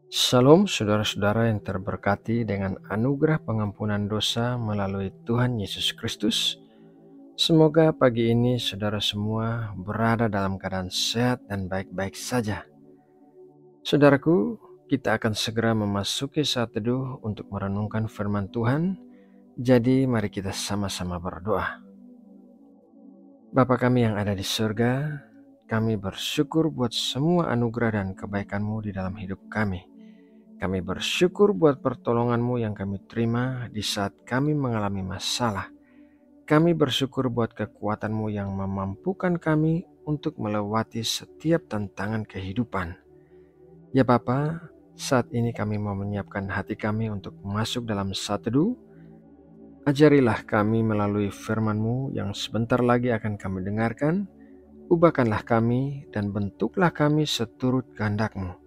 Shalom saudara-saudara yang terberkati dengan anugerah pengampunan dosa melalui Tuhan Yesus Kristus. Semoga pagi ini saudara semua berada dalam keadaan sehat dan baik-baik saja. Saudaraku, kita akan segera memasuki saat teduh untuk merenungkan firman Tuhan. Jadi mari kita sama-sama berdoa. Bapa kami yang ada di surga, kami bersyukur buat semua anugerah dan kebaikan-Mu di dalam hidup kami. Kami bersyukur buat pertolongan-Mu yang kami terima di saat kami mengalami masalah. Kami bersyukur buat kekuatan-Mu yang memampukan kami untuk melewati setiap tantangan kehidupan. Ya Bapa, saat ini kami mau menyiapkan hati kami untuk masuk dalam saat teduh. Ajarilah kami melalui firman-Mu yang sebentar lagi akan kami dengarkan. Ubahkanlah kami dan bentuklah kami seturut kehendak-Mu.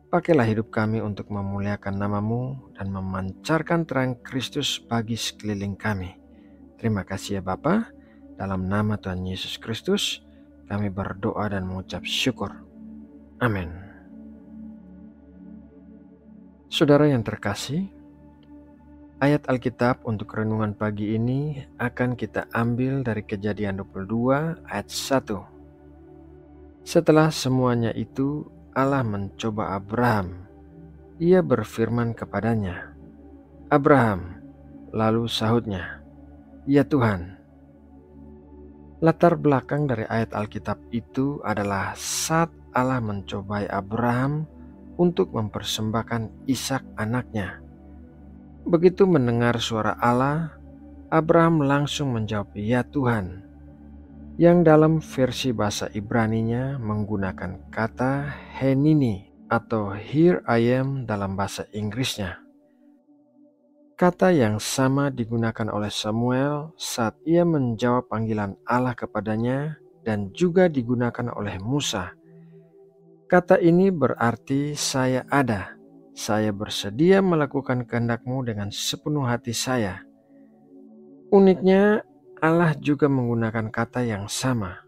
Pakailah hidup kami untuk memuliakan nama-Mu dan memancarkan terang Kristus bagi sekeliling kami. Terima kasih ya Bapa. Dalam nama Tuhan Yesus Kristus, kami berdoa dan mengucap syukur. Amin. Saudara yang terkasih, ayat Alkitab untuk renungan pagi ini akan kita ambil dari Kejadian 22 ayat 1. Setelah semuanya itu, Allah mencoba Abraham. Ia berfirman kepadanya, "Abraham." Lalu sahutnya, "Ya Tuhan." Latar belakang dari ayat Alkitab itu adalah saat Allah mencobai Abraham untuk mempersembahkan Ishak anaknya. Begitu mendengar suara Allah, Abraham langsung menjawab, "Ya Tuhan," yang dalam versi bahasa Ibraninya menggunakan kata henini atau here I am dalam bahasa Inggrisnya. Kata yang sama digunakan oleh Samuel saat ia menjawab panggilan Allah kepadanya dan juga digunakan oleh Musa. Kata ini berarti saya ada, saya bersedia melakukan kehendak-Mu dengan sepenuh hati saya. Uniknya, Allah juga menggunakan kata yang sama.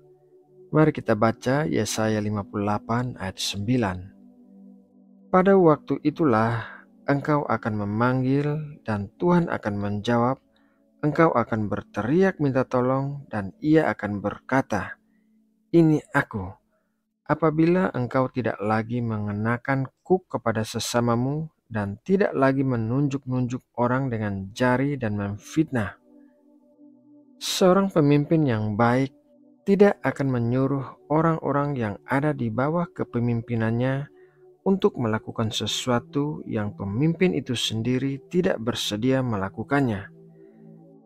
Mari kita baca Yesaya 58 ayat 9. Pada waktu itulah engkau akan memanggil dan Tuhan akan menjawab. Engkau akan berteriak minta tolong dan Ia akan berkata, "Ini aku." Apabila engkau tidak lagi mengenakan kuk kepada sesamamu dan tidak lagi menunjuk-nunjuk orang dengan jari dan memfitnah. Seorang pemimpin yang baik tidak akan menyuruh orang-orang yang ada di bawah kepemimpinannya untuk melakukan sesuatu yang pemimpin itu sendiri tidak bersedia melakukannya.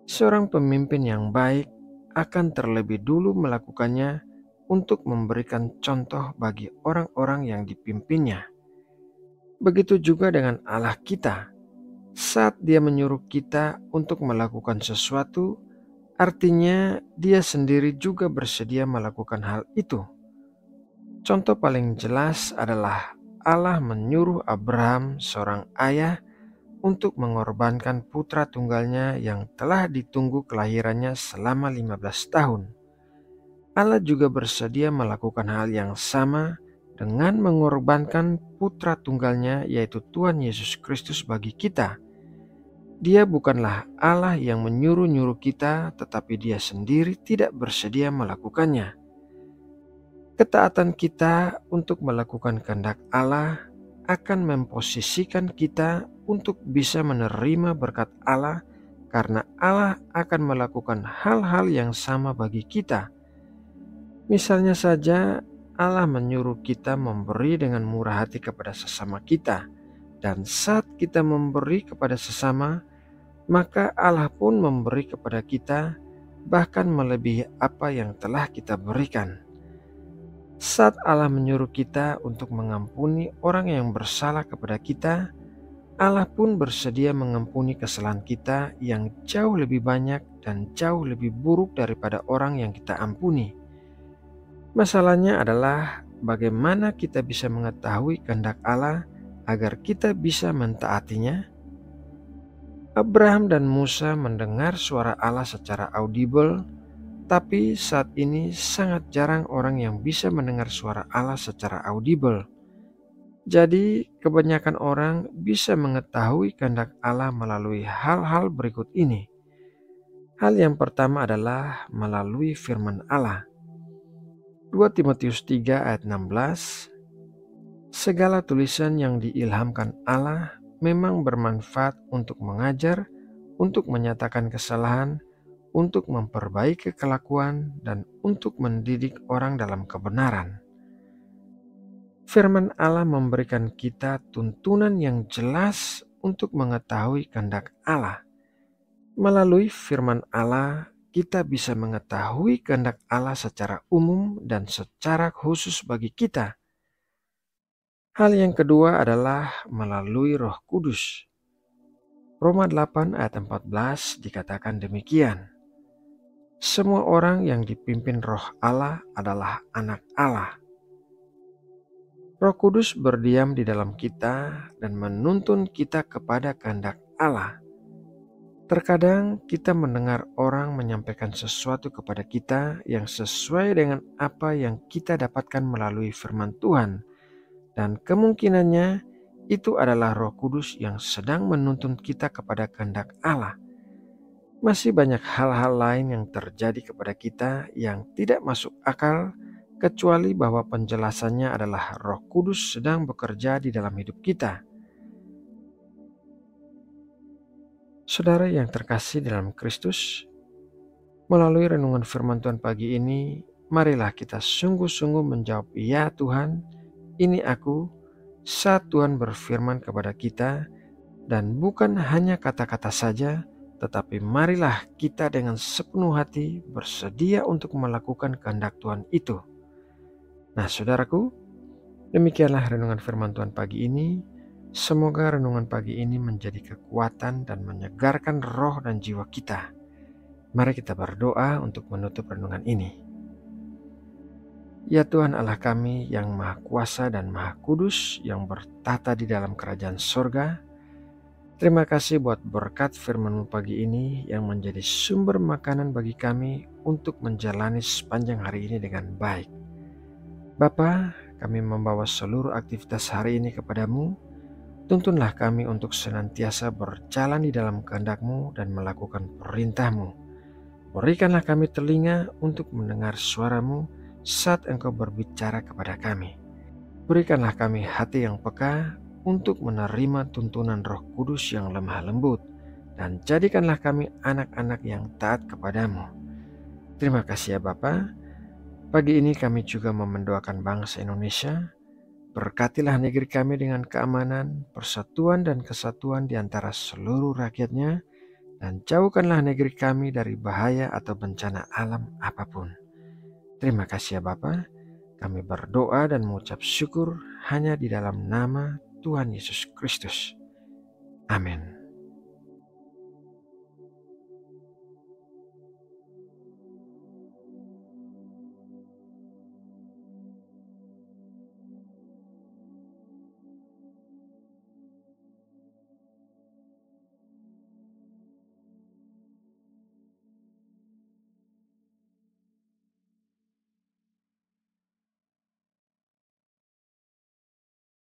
Seorang pemimpin yang baik akan terlebih dulu melakukannya untuk memberikan contoh bagi orang-orang yang dipimpinnya. Begitu juga dengan Allah kita. Saat Dia menyuruh kita untuk melakukan sesuatu, artinya Dia sendiri juga bersedia melakukan hal itu. Contoh paling jelas adalah Allah menyuruh Abraham, seorang ayah, untuk mengorbankan putra tunggalnya yang telah ditunggu kelahirannya selama 15 tahun. Allah juga bersedia melakukan hal yang sama dengan mengorbankan putra tunggalnya yaitu Tuhan Yesus Kristus bagi kita. Dia bukanlah Allah yang menyuruh-nyuruh kita, tetapi Dia sendiri tidak bersedia melakukannya. Ketaatan kita untuk melakukan kehendak Allah akan memposisikan kita untuk bisa menerima berkat Allah karena Allah akan melakukan hal-hal yang sama bagi kita. Misalnya saja, Allah menyuruh kita memberi dengan murah hati kepada sesama kita, dan saat kita memberi kepada sesama, maka Allah pun memberi kepada kita, bahkan melebihi apa yang telah kita berikan. Saat Allah menyuruh kita untuk mengampuni orang yang bersalah kepada kita, Allah pun bersedia mengampuni kesalahan kita yang jauh lebih banyak dan jauh lebih buruk daripada orang yang kita ampuni. Masalahnya adalah bagaimana kita bisa mengetahui kehendak Allah agar kita bisa mentaatinya. Abraham dan Musa mendengar suara Allah secara audible, tapi saat ini sangat jarang orang yang bisa mendengar suara Allah secara audible. Jadi, kebanyakan orang bisa mengetahui kehendak Allah melalui hal-hal berikut ini. Hal yang pertama adalah melalui firman Allah. 2 Timotius 3 ayat 16, segala tulisan yang diilhamkan Allah memang bermanfaat untuk mengajar, untuk menyatakan kesalahan, untuk memperbaiki kelakuan, dan untuk mendidik orang dalam kebenaran. Firman Allah memberikan kita tuntunan yang jelas untuk mengetahui kehendak Allah. Melalui firman Allah, kita bisa mengetahui kehendak Allah secara umum dan secara khusus bagi kita. Hal yang kedua adalah melalui Roh Kudus. Roma 8 ayat 14 dikatakan demikian. Semua orang yang dipimpin Roh Allah adalah anak Allah. Roh Kudus berdiam di dalam kita dan menuntun kita kepada kehendak Allah. Terkadang kita mendengar orang menyampaikan sesuatu kepada kita yang sesuai dengan apa yang kita dapatkan melalui firman Tuhan, dan kemungkinannya itu adalah Roh Kudus yang sedang menuntun kita kepada kehendak Allah. Masih banyak hal-hal lain yang terjadi kepada kita yang tidak masuk akal, kecuali bahwa penjelasannya adalah Roh Kudus sedang bekerja di dalam hidup kita. Saudara yang terkasih dalam Kristus, melalui renungan firman Tuhan pagi ini, marilah kita sungguh-sungguh menjawab, "Ya Tuhan, ini aku," saat Tuhan berfirman kepada kita, dan bukan hanya kata-kata saja, tetapi marilah kita dengan sepenuh hati bersedia untuk melakukan kehendak Tuhan itu. Nah, saudaraku, demikianlah renungan firman Tuhan pagi ini. Semoga renungan pagi ini menjadi kekuatan dan menyegarkan roh dan jiwa kita. Mari kita berdoa untuk menutup renungan ini. Ya Tuhan Allah kami yang Maha Kuasa dan Maha Kudus yang bertata di dalam kerajaan sorga, terima kasih buat berkat firman-Mu pagi ini yang menjadi sumber makanan bagi kami untuk menjalani sepanjang hari ini dengan baik. Bapa, kami membawa seluruh aktivitas hari ini kepadamu. Tuntunlah kami untuk senantiasa berjalan di dalam kehendak-Mu dan melakukan perintah-Mu. Berikanlah kami telinga untuk mendengar suara-Mu saat Engkau berbicara kepada kami. Berikanlah kami hati yang peka untuk menerima tuntunan Roh Kudus yang lemah lembut, dan jadikanlah kami anak-anak yang taat kepadamu. Terima kasih ya Bapa. Pagi ini kami juga mendoakan bangsa Indonesia. Berkatilah negeri kami dengan keamanan, persatuan dan kesatuan di antara seluruh rakyatnya, dan jauhkanlah negeri kami dari bahaya atau bencana alam apapun. Terima kasih ya Bapa. Kami berdoa dan mengucap syukur hanya di dalam nama Tuhan Yesus Kristus. Amin.